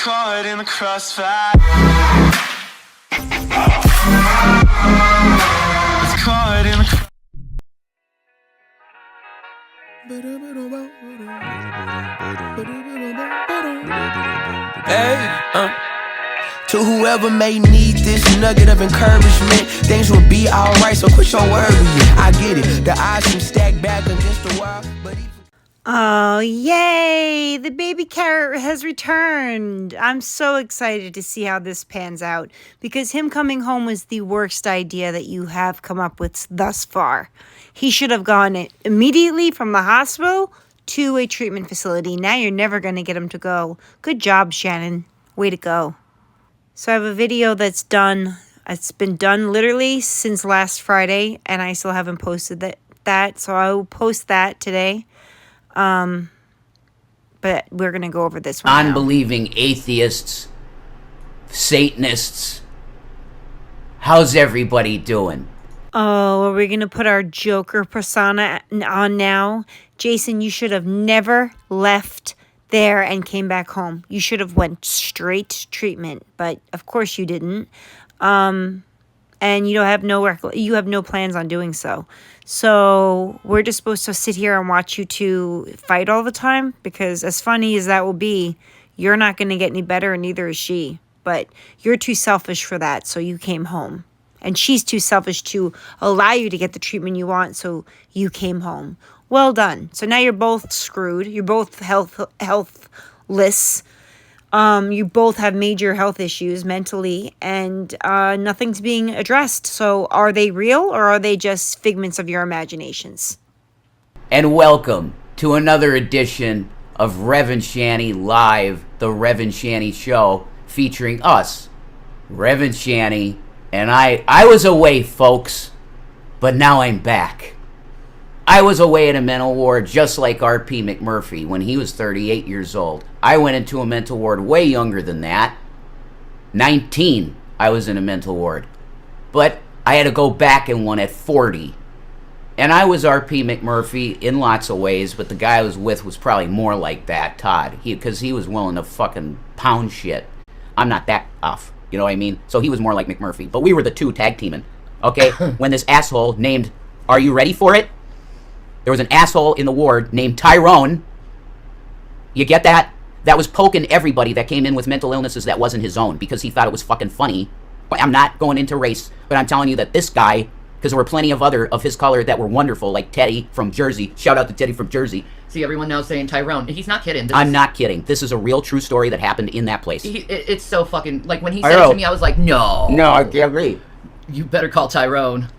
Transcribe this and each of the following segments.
caught in the crossfire. It's caught in the To whoever may need this nugget of encouragement, things will be alright, so quit your worrying. I get it, the odds seem stacked back against the wall, but even... Oh, yay! The baby carrot has returned. I'm so excited to see how this pans out because him coming home was the worst idea that you have come up with thus far. He should have gone immediately from the hospital to a treatment facility. Now you're never going to get him to go. Good job, Shannon. Way to go. So I have a video that's done. It's been done literally since last Friday, and I still haven't posted that. So I will post that today. But we're going to go over this one now. Unbelieving atheists, Satanists. How's everybody doing? Oh, are we going to put our Joker persona on now? Jason, you should have never left there and came back home. You should have went straight to treatment, but of course you didn't. And you have no plans on doing so. So we're just supposed to sit here and watch you two fight all the time? Because as funny as that will be, you're not going to get any better and neither is she. But you're too selfish for that, so you came home. And she's too selfish to allow you to get the treatment you want, so you came home. Well done. So now you're both screwed. You're both healthless. You both have major health issues mentally, and nothing's being addressed. So are they real, or are they just figments of your imaginations? And welcome to another edition of Rev and Shanny Live, the Rev and Shanny Show, featuring us, Rev and Shanny. And I was away, folks, but now I'm back. I was away in a mental ward just like R.P. McMurphy when he was 38 years old. I went into a mental ward way younger than that. 19, I was in a mental ward. But I had to go back in one at 40. And I was R.P. McMurphy in lots of ways, but the guy I was with was probably more like that, Todd. Because he was willing to fucking pound shit. I'm not that tough, you know what I mean? So he was more like McMurphy. But we were the two tag teaming, okay? When this asshole named, are you ready for it? There was an asshole in the ward named Tyrone. You get that? That was poking everybody that came in with mental illnesses that wasn't his own because he thought it was fucking funny. But I'm not going into race, but I'm telling you that this guy, because there were plenty of other of his color that were wonderful, like Teddy from Jersey. Shout out to Teddy from Jersey. See, everyone now saying Tyrone. He's not kidding. I'm not kidding. This is a real true story that happened in that place. It's so fucking... Like, when he said it to me, I was like, no. No, I agree. You better call Tyrone.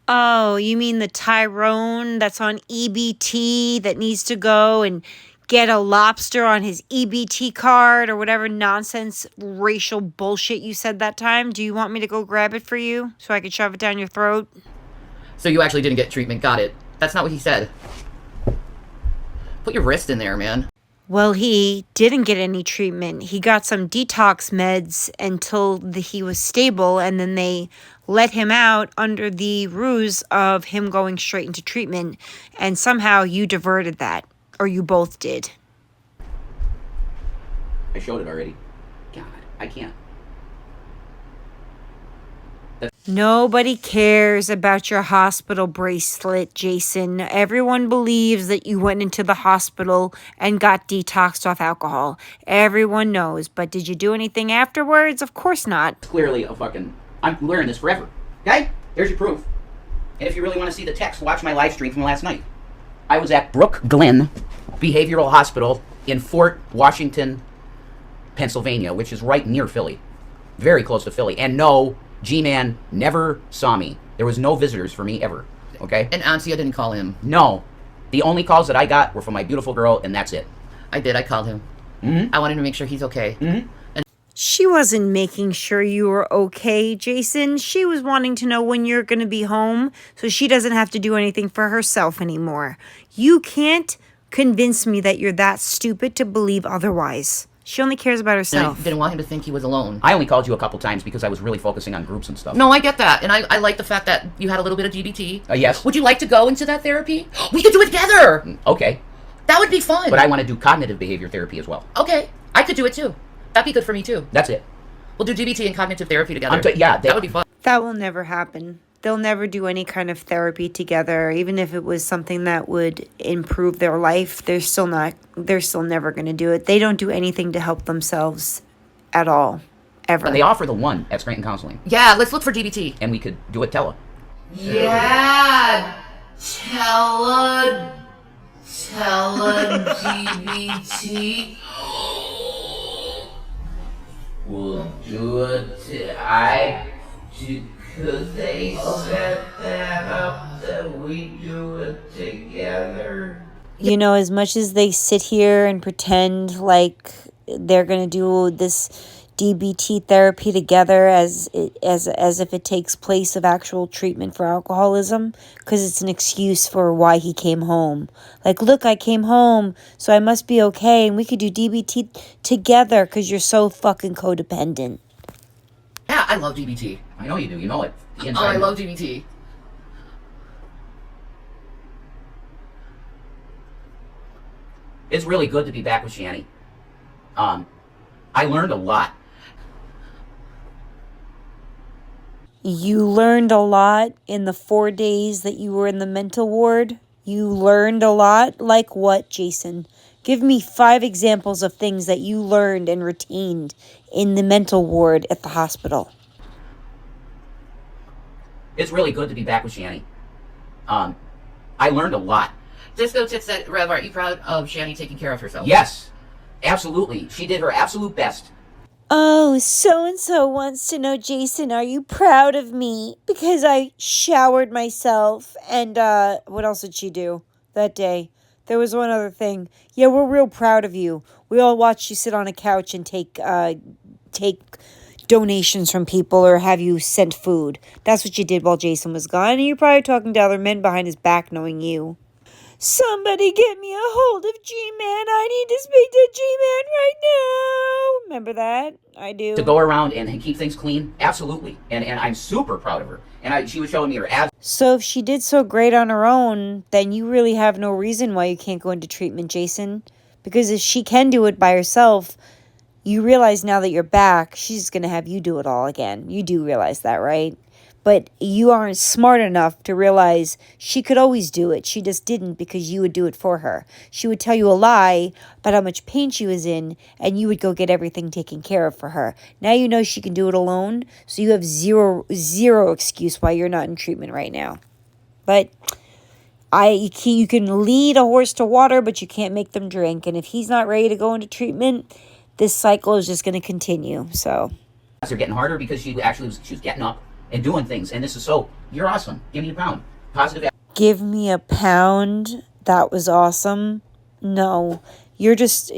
Oh, you mean the Tyrone that's on EBT that needs to go and get a lobster on his EBT card or whatever nonsense racial bullshit you said that time? Do you want me to go grab it for you so I can shove it down your throat? So you actually didn't get treatment. Got it. That's not what he said. Put your wrist in there, man. Well, he didn't get any treatment. He got some detox meds until he was stable, and then they let him out under the ruse of him going straight into treatment, and somehow you diverted that, or you both did. I showed it already. God, I can't. Nobody cares about your hospital bracelet, Jason. Everyone believes that you went into the hospital and got detoxed off alcohol. Everyone knows. But did you do anything afterwards? Of course not. Clearly a fucking... I'm wearing this forever. Okay? There's your proof. And if you really want to see the text, watch my live stream from last night. I was at Brook Glen Behavioral Hospital in Fort Washington, Pennsylvania, which is right near Philly. Very close to Philly. And no... G-Man never saw me. There was no visitors for me ever, okay? And Ansia didn't call him. No. The only calls that I got were from my beautiful girl, and that's it. I did. I called him. Mm-hmm. I wanted to make sure he's okay. Mm-hmm. And she wasn't making sure you were okay, Jason. She was wanting to know when you're going to be home so she doesn't have to do anything for herself anymore. You can't convince me that you're that stupid to believe otherwise. She only cares about herself. I didn't want him to think he was alone. I only called you a couple times because I was really focusing on groups and stuff. No, I get that. And I like the fact that you had a little bit of GBT. Yes. Would you like to go into that therapy? We could do it together. Okay. That would be fun. But I want to do cognitive behavior therapy as well. Okay. I could do it too. That'd be good for me too. That's it. We'll do DBT and cognitive therapy together. Yeah, that would be fun. That will never happen. They'll never do any kind of therapy together, even if it was something that would improve their life. They're still never going to do it. They don't do anything to help themselves at all, ever. And they offer the one at Scranton Counseling. Yeah, let's look for DBT. And we could do it tele. Yeah, tele DBT. We'll do it. Because they set that up that we do it together. You know, as much as they sit here and pretend like they're going to do this DBT therapy together as if it takes place of actual treatment for alcoholism, because it's an excuse for why he came home. Like, look, I came home, so I must be okay, and we could do DBT together because you're so fucking codependent. Yeah, I love DBT. I know you do. You know it. Oh, I love DBT. It's really good to be back with Shanny. I learned a lot. You learned a lot in the 4 days that you were in the mental ward. You learned a lot. Like what, Jason? Give me 5 examples of things that you learned and retained in the mental ward at the hospital. It's really good to be back with Shanny. I learned a lot. Disco Tits said, Rev, are you proud of Shanny taking care of herself? Yes, absolutely. She did her absolute best. Oh, so-and-so wants to know, Jason, are you proud of me? Because I showered myself. And what else did she do that day? There was one other thing. Yeah, we're real proud of you. We all watched you sit on a couch and take donations from people or have you sent food. That's what you did while Jason was gone. And you're probably talking to other men behind his back knowing you. Somebody get me a hold of G-Man. I need to speak to G-Man right now. Remember that? I do. To go around and keep things clean? Absolutely. And I'm super proud of her. And she was showing me her abs. So if she did so great on her own, then you really have no reason why you can't go into treatment, Jason. Because if she can do it by herself, you realize now that you're back, she's going to have you do it all again. You do realize that, right? But you aren't smart enough to realize she could always do it. She just didn't because you would do it for her. She would tell you a lie about how much pain she was in, and you would go get everything taken care of for her. Now you know she can do it alone, so you have zero excuse why you're not in treatment right now. But you can lead a horse to water, but you can't make them drink. And if he's not ready to go into treatment, this cycle is just going to continue. So They're getting harder because she was getting up and doing things, and this is so, you're awesome. Give me a pound. Positive. Give me a pound. That was awesome. No, you're just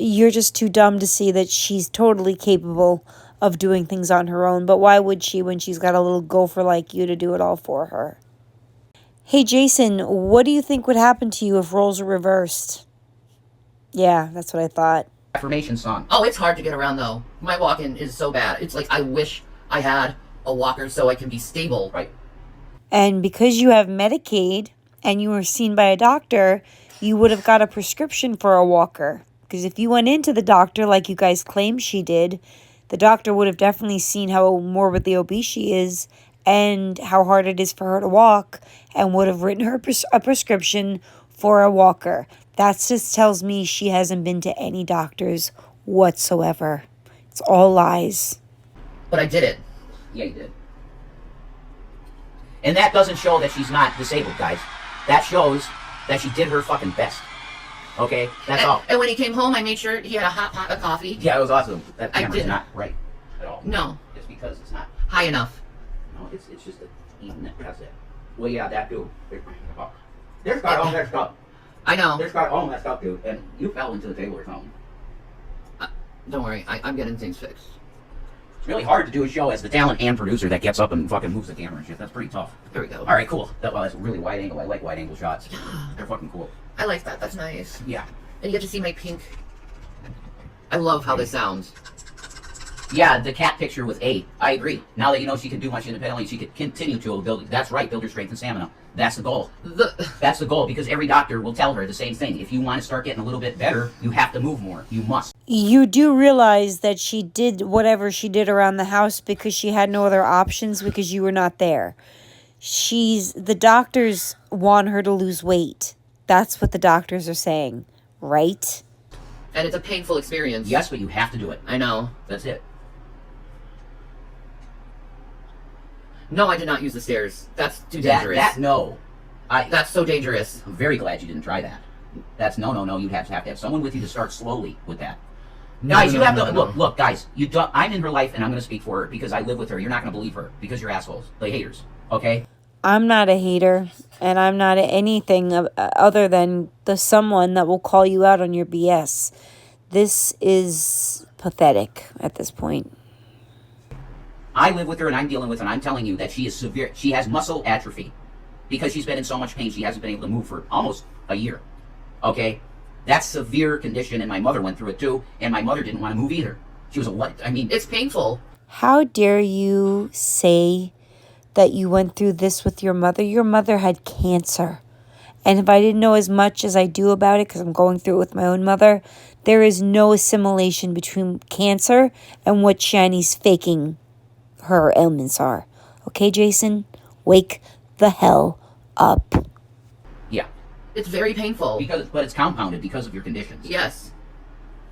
too dumb to see that she's totally capable of doing things on her own. But why would she when she's got a little gopher like you to do it all for her? Hey, Jason, what do you think would happen to you if roles are reversed? Yeah, that's what I thought. Affirmation song. Oh, it's hard to get around, though. My walk-in is so bad. It's like I wish I had a walker so I can be stable. Right. And because you have Medicaid and you were seen by a doctor, you would have got a prescription for a walker. Because if you went into the doctor like you guys claim she did, the doctor would have definitely seen how morbidly obese she is and how hard it is for her to walk and would have written her a prescription for a walker. That just tells me she hasn't been to any doctors whatsoever. It's all lies. But I did it. Yeah, you did. And that doesn't show that she's not disabled, guys. That shows that she did her fucking best. Okay? That's all. And when he came home, I made sure he had a hot pot of coffee. Yeah, it was awesome. That I camera's didn't. not right at all. No. It's because it's not. High enough. No, it's just even it. That's it. Well, yeah, that too. There's got all messed up. I know. There's got all messed up, dude. And you fell into the table or something. Don't worry. I'm getting things fixed. It's really hard to do a show as the talent and producer that gets up and fucking moves the camera and shit. That's pretty tough. There we go. All right, cool. That's really wide angle. I like wide angle shots. They're fucking cool. I like that. That's nice. Yeah. And you get to see my pink. I love how this sounds. Yeah, the cat picture with A. I agree. Now that you know she can do much independently, she could continue to build. That's right, build her strength and stamina. That's the goal. The That's the goal, because every doctor will tell her the same thing. If you want to start getting a little bit better, you have to move more. You must. You do realize that she did whatever she did around the house because she had no other options because you were not there. The doctors want her to lose weight. That's what the doctors are saying, right? and it's a painful experience. Yes, but you have to do it. I know. That's it. No, I did not use the stairs. That's too dangerous. No. That's so dangerous. I'm very glad you didn't try that. That's no. You'd have to have someone with you to start slowly with that. Guys, you have to look, guys. I'm in her life, and I'm going to speak for her because I live with her. You're not going to believe her because you're assholes, the haters. Okay. I'm not a hater, and I'm not anything other than the someone that will call you out on your BS. This is pathetic at this point. I live with her, and I'm dealing with her, and I'm telling you that she is severe. She has muscle atrophy because she's been in so much pain. She hasn't been able to move for almost a year. Okay. That's severe condition, and my mother went through it too, and my mother didn't want to move either. She was it's painful. How dare you say that you went through this with your mother? Your mother had cancer. And if I didn't know as much as I do about it, because I'm going through it with my own mother, there is no assimilation between cancer and what Shanny's faking her ailments are. Okay, Jason? Wake the hell up. Yeah. It's very painful. But it's compounded because of your conditions. Yes.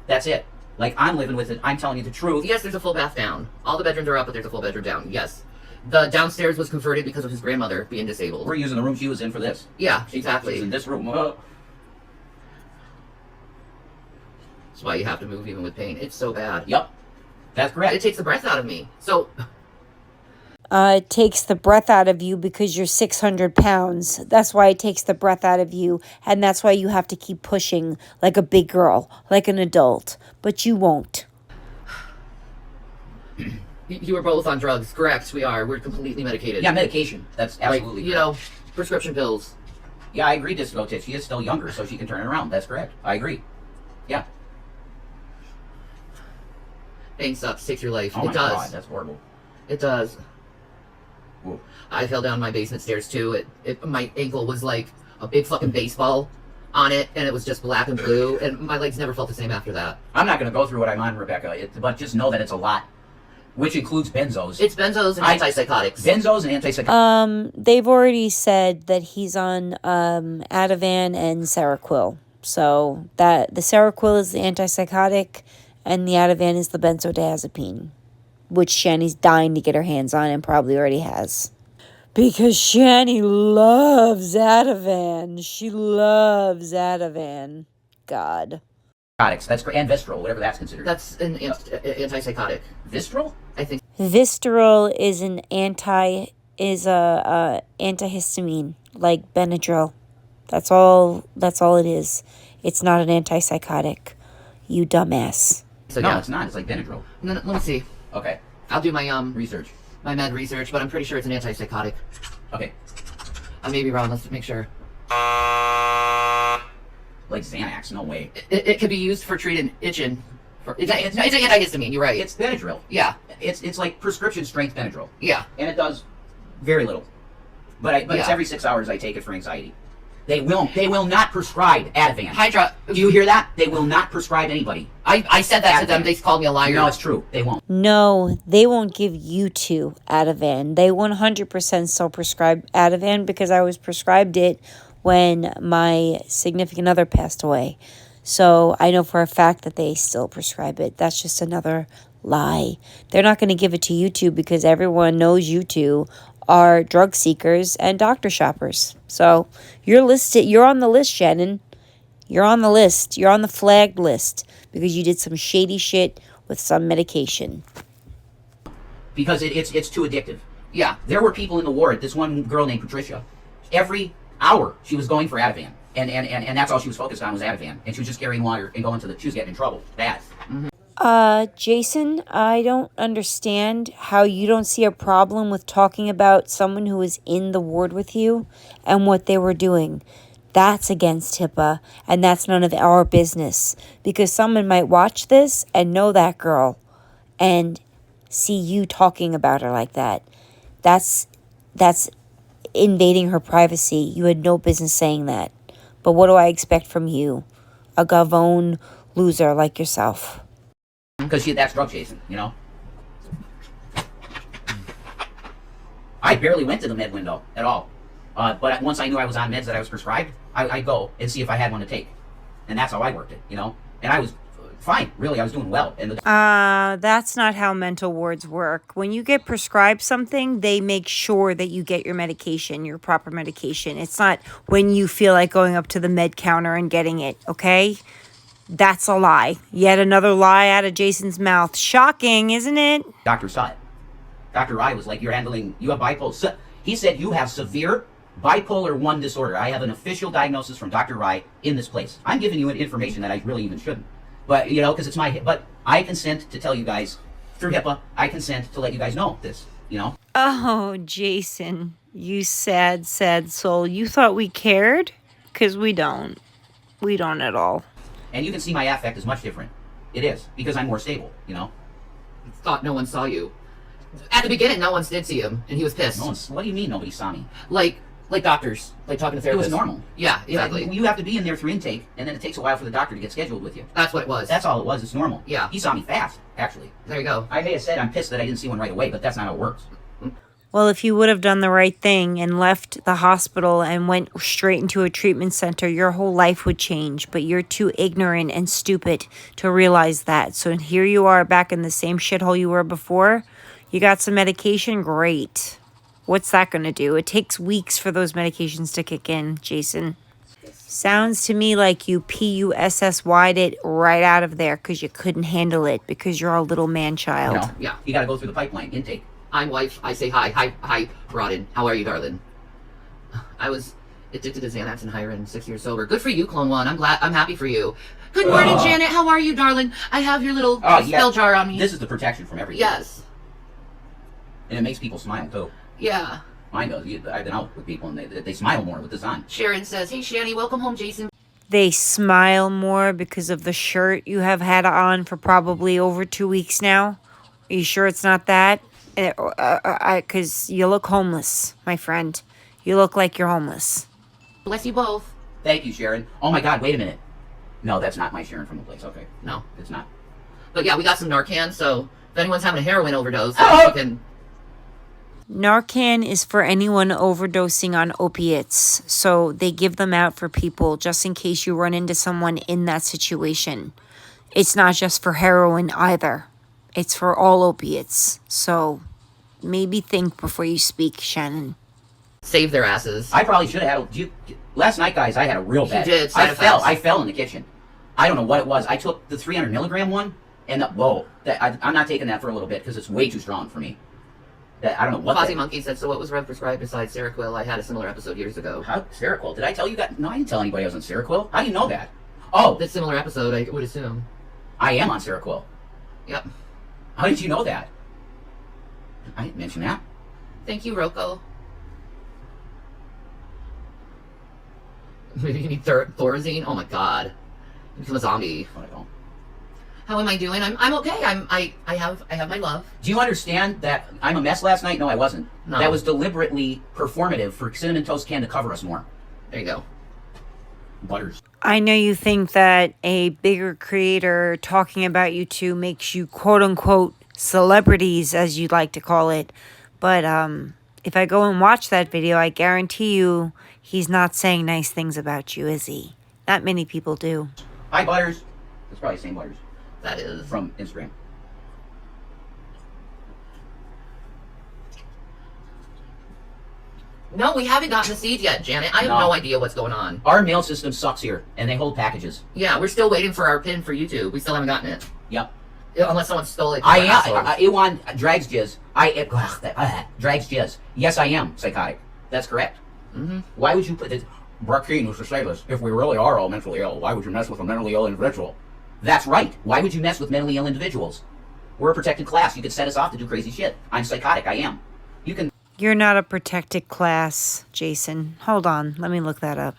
That's it. Like, I'm living with it. I'm telling you the truth. Yes, there's a full bath down. All the bedrooms are up, but there's a full bedroom down. Yes. The downstairs was converted because of his grandmother being disabled. We're using the room she was in for this. Yeah, exactly. She's in this room. That's why you have to move even with pain. It's so bad. Yep. That's correct. It takes the breath out of me. So... It takes the breath out of you because you're 600 pounds. That's why it takes the breath out of you. And that's why you have to keep pushing like a big girl, like an adult. But you won't. You were both on drugs. Correct, we are. We're completely medicated. Yeah, medication. That's absolutely correct. Prescription pills. Yeah, I agree, Disco Tit. She is still younger, so she can turn it around. That's correct. I agree. Yeah. Pain sucks. Takes your life. Oh It my does. God, that's horrible. It does. Whoa. I fell down my basement stairs too. My ankle was like a big fucking baseball on it, and it was just black and blue, and my legs never felt the same after that. I'm not going to go through what I'm on, Rebecca, but just know that it's a lot, which includes benzos. It's benzos and antipsychotics. Benzos and antipsychotics. They've already said that he's on Ativan and Seroquel. So that the Seroquel is the antipsychotic, and the Ativan is the benzodiazepine, which Shanny's dying to get her hands on and probably already has. Because Shanny loves Ativan. She loves Ativan. God. That's great. And Vistral, whatever that's considered. That's an antipsychotic. Vistral? I think. Visceral is a antihistamine, like Benadryl. That's all it is. It's not an antipsychotic. You dumbass. So, no, yeah. It's not. It's like Benadryl. No, let me see. Okay. I'll do my research. My med research, but I'm pretty sure it's an antipsychotic. Okay. I may be wrong. Let's make sure. Like Xanax? No way. It could be used for treating itching. It's an antihistamine. You're right. It's Benadryl. Yeah. It's like prescription strength Benadryl. Yeah. And it does very little. But it's every 6 hours I take it for anxiety. They will not prescribe Ativan. Do you hear that? They will not prescribe anybody. I said that to them. They called me a liar. No, it's true. They won't. No, they won't give you two Ativan. They 100% still prescribe Ativan because I was prescribed it when my significant other passed away. So I know for a fact that they still prescribe it. That's just another lie. They're not going to give it to you two because everyone knows you two are drug seekers and doctor shoppers. So you're listed. You're on the list, Shannon. You're on the list. You're on the flagged list because you did some shady shit with some medication. Because it's too addictive. Yeah. There were people in the ward. This one girl named Patricia. Every hour she was going for Ativan, and that's all she was focused on was Ativan, and she was just carrying water and going to she was getting in trouble. Bad. Mm-hmm. Jason, I don't understand how you don't see a problem with talking about someone who was in the ward with you and what they were doing. That's against HIPAA, and that's none of our business. Because someone might watch this and know that girl and see you talking about her like that. That's invading her privacy. You had no business saying that. But what do I expect from you? A gavone loser like yourself. Because that's drug chasing, you know? I barely went to the med window at all. But once I knew I was on meds that I was prescribed, I'd go and see if I had one to take. And that's how I worked it, you know? And I was fine, really. I was doing well. And That's not how mental wards work. When you get prescribed something, they make sure that you get your medication, your proper medication. It's not when you feel like going up to the med counter and getting it, okay? That's a lie. Yet another lie out of Jason's mouth. Shocking, isn't it? doctor saw it. Dr. Rai was like, you have bipolar. He said, you have severe bipolar 1 disorder. I have an official diagnosis from Dr. Rai in this place. I'm giving you information that I really even shouldn't. But, you know, because it's but I consent to tell you guys, through HIPAA, I consent to let you guys know this, you know? Oh, Jason, you sad, sad soul. You thought we cared? Because we don't. We don't at all. And you can see my affect is much different. It is, because I'm more stable, you know? Thought no one saw you. At the beginning, no one did see him, and he was pissed. What do you mean nobody saw me? Like doctors, like talking to therapists. It was normal. Yeah, exactly. You have to be in there through intake, and then it takes a while for the doctor to get scheduled with you. That's what it was. That's all it was. It's normal. Yeah. He saw me fast, actually. There you go. I may have said I'm pissed that I didn't see one right away, but that's not how it works. Well, if you would have done the right thing and left the hospital and went straight into a treatment center, your whole life would change. But you're too ignorant and stupid to realize that. So here you are back in the same shithole you were before. You got some medication? Great. What's that going to do? It takes weeks for those medications to kick in, Jason. Sounds to me like you PUSSY'd it right out of there because you couldn't handle it because you're a little man-child. You know? Yeah. You got to go through the pipeline, intake. I'm wife. I say hi. Hi, Rodden. How are you, darling? I was addicted to Xanax and Hyren, 6 years sober. Good for you, Clone One. I'm happy for you. Good morning, Janet. How are you, darling? I have your little spell jar on me. This is the protection from everything. Yes. And it makes people smile, too. Yeah. Mine does. I've been out with people, and they smile more with this on. Sharon says, hey, Shanny, welcome home, Jason. They smile more because of the shirt you have had on for probably over 2 weeks now. Are you sure it's not that? Because you look homeless, my friend. You look like you're homeless. Bless you both. Thank you, Sharon. Oh, my God, wait a minute. No, that's not my Sharon from the place. Okay. No. It's not. But yeah, we got some Narcan, so if anyone's having a heroin overdose, you can... Narcan is for anyone overdosing on opiates. So they give them out for people just in case you run into someone in that situation. It's not just for heroin either. It's for all opiates. So maybe think before you speak, Shannon. Save their asses. I probably should have had last night, guys, I had a real bad... You did. I fell in the kitchen. I don't know what it was. I took the 300 milligram one, and I'm not taking that for a little bit because it's way too strong for me. I don't know what... Fozzie Monkey said, so what was Rev prescribed besides Seroquel? I had a similar episode years ago. How? Seroquel? Did I tell you that? No, I didn't tell anybody I was on Seroquel. How do you know that? Oh. That similar episode, I would assume. I am on Seroquel. Yep. How did you know that? I didn't mention that. Thank you, Rocco. Maybe you need Thorazine? Oh my god. You become a zombie. But I don't. How am I doing? I'm okay. I have my love. Do you understand that I'm a mess last night? No, I wasn't. No. That was deliberately performative for Cinnamon Toast Can to cover us more. There you go. Butters. I know you think that a bigger creator talking about you two makes you quote-unquote celebrities, as you'd like to call it. But if I go and watch that video, I guarantee you he's not saying nice things about you, is he? Not many people do. Hi, Butters. That's probably the same Butters. That is. From Instagram. No, we haven't gotten the seed yet, Janet. I have no idea what's going on. Our mail system sucks here, and they hold packages. Yeah, we're still waiting for our pin for YouTube. We still haven't gotten it. Yep. Unless someone stole it. Iwan drags jizz. Drags jizz. Yes, I am psychotic. That's correct. Mm-hmm. Why would you put this? Brackeen used to say this. If we really are all mentally ill, why would you mess with a mentally ill individual? That's right. Why would you mess with mentally ill individuals? We're a protected class. You could set us off to do crazy shit. I'm psychotic. I am. You can... You're not a protected class, Jason. Hold on. Let me look that up.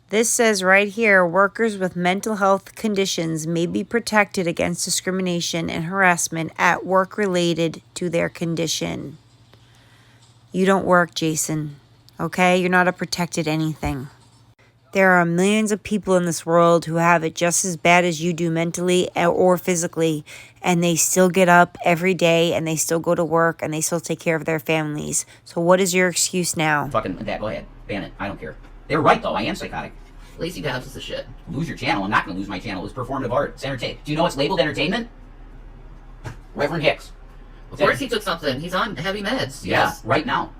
This says right here, workers with mental health conditions may be protected against discrimination and harassment at work related to their condition. You don't work, Jason. okay? You're not a protected anything. There are millions of people in this world who have it just as bad as you do mentally or physically, and they still get up every day and they still go to work and they still take care of their families. So what is your excuse now? Fucking that, go ahead. Ban it. I don't care. They were right, though. I am psychotic. Lazy Dabs is the shit. Lose your channel. I'm not going to lose my channel. It's performative art. It's entertainment. Do you know what's labeled entertainment? Reverend Hicks. Of course he took something. He's on heavy meds. Yeah, Yes. right now.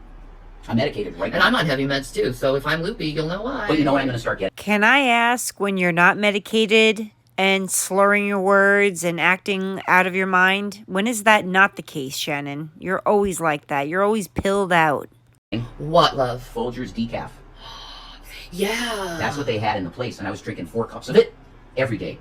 I'm medicated right now. And I'm on heavy meds too, so if I'm loopy, you'll know why. But you know what I'm going to start getting? Can I ask, when you're not medicated and slurring your words and acting out of your mind, when is that not the case, Shannon? You're always like that. You're always pilled out. What, love? Folgers decaf. Yeah. That's what they had in the place, and I was drinking 4 cups of it every day.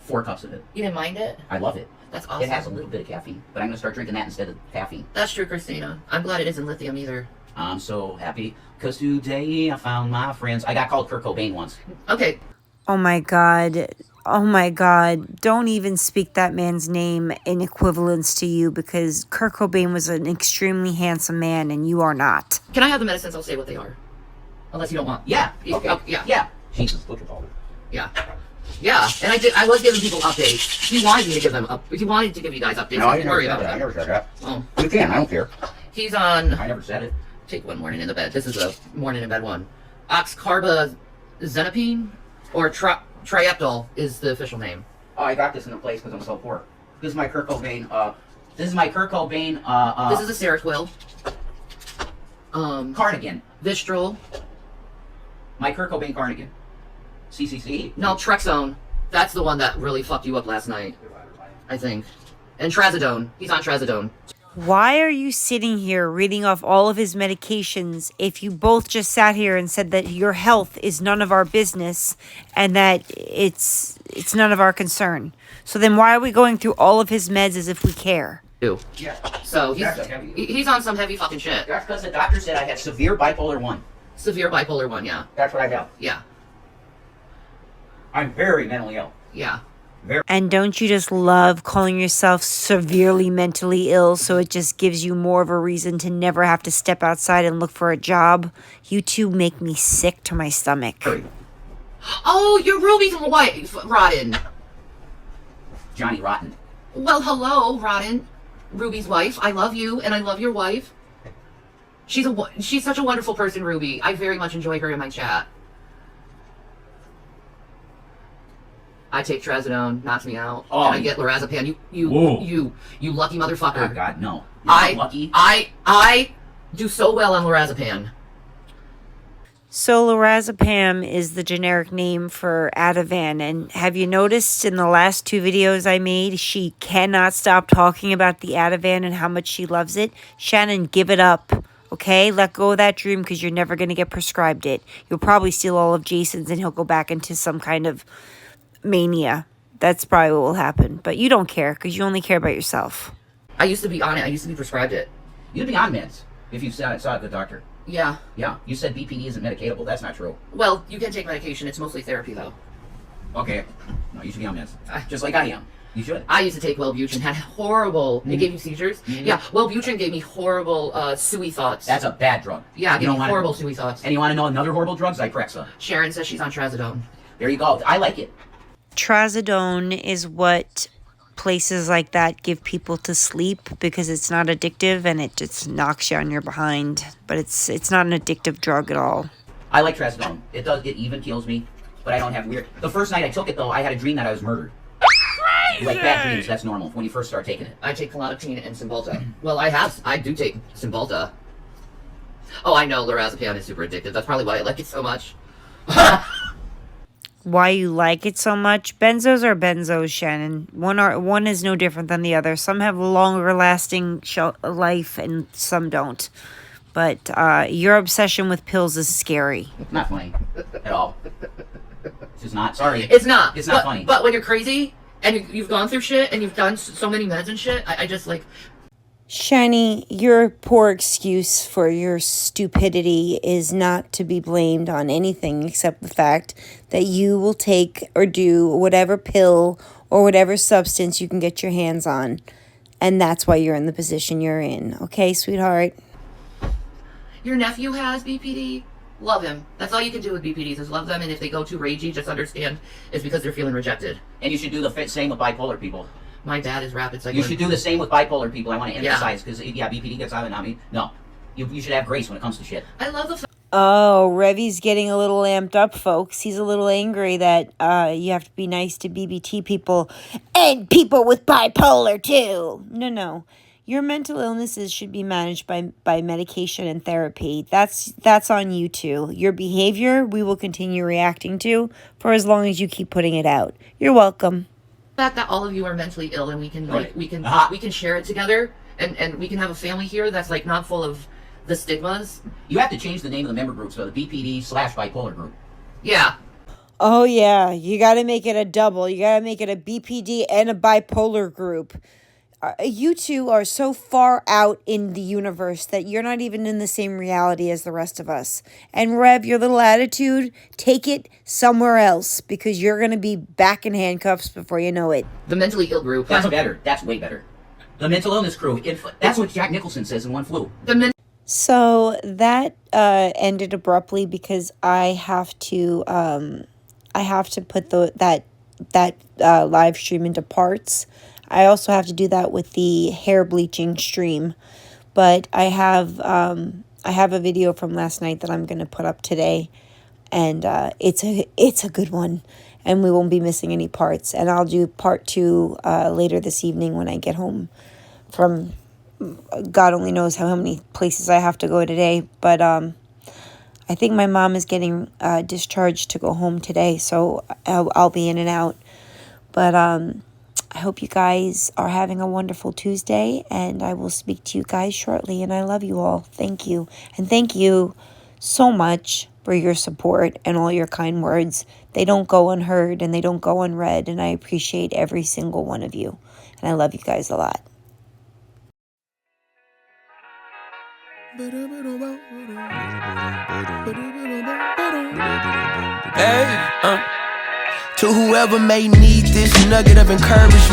4 cups of it. You didn't mind it? I love it. That's awesome. It has a little bit of caffeine, but I'm going to start drinking that instead of caffeine. That's true, Christina. I'm glad it isn't lithium either. I'm so happy, because today I found my friends. I got called Kurt Cobain once. Okay. Oh my God. Oh my God. Don't even speak that man's name in equivalence to you, because Kurt Cobain was an extremely handsome man and you are not. Can I have the medicines? I'll say what they are. Unless you don't want. Yeah. Okay. Oh, yeah. Yeah. Jesus, look at all Yeah. Yeah. And I was giving people updates. He wanted me to give them up. He wanted to give you guys updates. No, I Don't never worry said about that. I it. never said that. Oh. You can. I don't care. He's on. I never said it. Take one morning in the bed. This is a morning in bed one. Oxcarbazepine or trieptal is the official name. Oh, I got this in a place because I'm so poor. This is my Kurt Cobain. This is my Kurt Cobain. This is a Seroquel. Cardigan. Vistral. My Kurt Cobain cardigan. CCC. Naltrexone. That's the one that really fucked you up last night, I think. And Trazodone. He's on Trazodone. Why are you sitting here reading off all of his medications if you both just sat here and said that your health is none of our business and that it's none of our concern? So then why are we going through all of his meds as if we care? Yeah. So That's heavy. he's on some heavy fucking shit. That's because the doctor said I had severe bipolar 1. Severe bipolar 1, yeah. That's what I have. Yeah. I'm very mentally ill. Yeah. And don't you just love calling yourself severely mentally ill, so it just gives you more of a reason to never have to step outside and look for a job? You two make me sick to my stomach. Hurry. Oh, you're Ruby's wife, Rodden. Johnny Rotten. Well, hello, Rodden. Ruby's wife. I love you, and I love your wife. She's such a wonderful person, Ruby. I very much enjoy her in my chat. I take Trazodone, knocks me out. Oh, and I get lorazepam. You lucky motherfucker. Oh God, no. You're not lucky. I do so well on lorazepam. So lorazepam is the generic name for Ativan, and have you noticed in the last 2 videos I made, she cannot stop talking about the Ativan and how much she loves it? Shannon, give it up, okay? Let go of that dream, because you're never going to get prescribed it. You'll probably steal all of Jason's and he'll go back into some kind of mania. That's probably what will happen, but you don't care because you only care about yourself. I used to be on it. I used to be prescribed it. You'd be on meds if you saw it at the doctor. Yeah. Yeah, you said BPD isn't medicatable. That's not true. Well, you can take medication. It's mostly therapy, though. Okay. No, you should be on meds. Just like I am. You should. I used to take Wellbutrin. Had horrible. It gave you seizures. Yeah. Wellbutrin gave me horrible suey thoughts. That's a bad drug. Yeah, you gave don't me horrible suey thoughts. And you want to know another horrible drug? Zyprexa. Sharon says she's on Trazodone. There you go. I like it. Trazodone is what places like that give people to sleep because it's not addictive and it just knocks you on your behind. But it's not an addictive drug at all. I like Trazodone. It even kills me, but I don't have weird. The first night I took it though, I had a dream that I was murdered. Crazy! Like bad dreams, that's normal when you first start taking it. I take Klonopin and Cymbalta. Well, I do take Cymbalta. Oh, I know lorazepam is super addictive. That's probably why I like it so much. Why you like it so much? Benzos are benzos, Shannon. One is no different than the other. Some have longer lasting life and some don't. But your obsession with pills is scary. It's not funny at all. It's just not. Sorry. It's not. It's not funny. But when you're crazy and you've gone through shit and you've done so many meds and shit, I just like... Shanny, your poor excuse for your stupidity is not to be blamed on anything except the fact that you will take or do whatever pill or whatever substance you can get your hands on. And that's why you're in the position you're in. Okay, sweetheart? Your nephew has BPD. Love him. That's all you can do with BPDs is love them, and if they go too ragey, just understand it's because they're feeling rejected. And you should do the same with bipolar people. My dad is rapid cycling. You should do the same with bipolar people. I want to emphasize, because, BPD gets out of it. I mean, no. You should have grace when it comes to shit. I love the Oh, Revy's getting a little amped up, folks. He's a little angry that you have to be nice to BBT people and people with bipolar, too. No. Your mental illnesses should be managed by medication and therapy. That's on you, too. Your behavior, we will continue reacting to for as long as you keep putting it out. You're welcome. fact that all of you are mentally ill and we can Right. we can share it together and we can have a family here that's like not full of the stigmas. You have to change the name of the member group, so the BPD/bipolar group. Yeah. Oh, yeah. You got to make it a double. You got to make it a BPD and a bipolar group. You two are so far out in the universe that you're not even in the same reality as the rest of us. And Rev, your little attitude, take it somewhere else because you're going to be back in handcuffs before you know it. The mentally ill group. That's better. That's way better. The mental illness crew. That's what Jack Nicholson says in One Flew. So that ended abruptly because I have to put that live stream into parts. I also have to do that with the hair bleaching stream, but I have a video from last night that I'm going to put up today, and it's a good one, and we won't be missing any parts. And I'll do part 2 later this evening when I get home from God only knows how many places I have to go today. But I think my mom is getting discharged to go home today, so I'll be in and out. But I hope you guys are having a wonderful Tuesday, and I will speak to you guys shortly, and I love you all. Thank you. And thank you so much for your support and all your kind words. They don't go unheard, and they don't go unread, and I appreciate every single one of you. And I love you guys a lot. Hey, to whoever may need this nugget of encouragement.